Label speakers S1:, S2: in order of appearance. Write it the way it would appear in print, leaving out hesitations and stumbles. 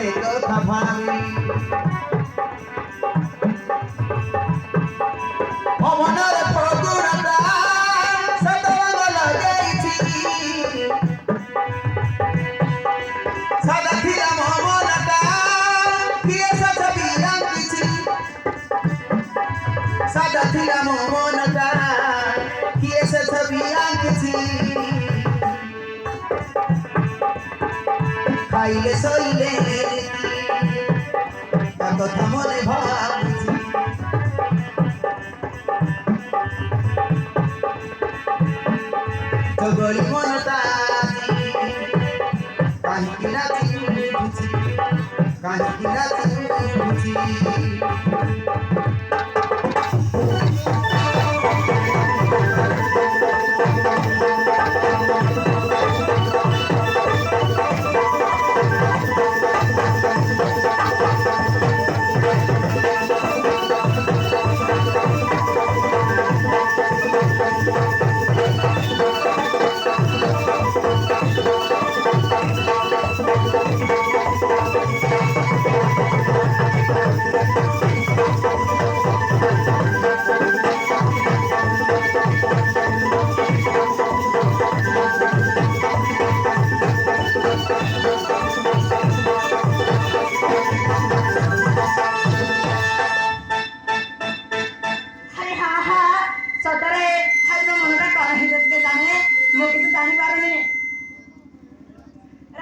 S1: ସେ କଥା ଭାବି ମୋ ମନରେ ଫଗୁଣତା ସତରଙ୍ଗ ଲଗେଇଛି ସାଦା ଥିଲା ମୋ ମନଟା କିଏ ସେ ଛବି ଆଙ୍କିଛି ସାଦା ଥିଲା ମୋ ମନଟା କିଏ ସେ ଛବି ଆଙ୍କିଛି ଖାଇଲେ ଶୋଇଲେ ତା କଥା ମନେ ଭାବୁଛି ଜଗଳି ମନଟା କାହିଁକି ନାଚି ଉଠୁଛି କାହିଁକି ନାଚି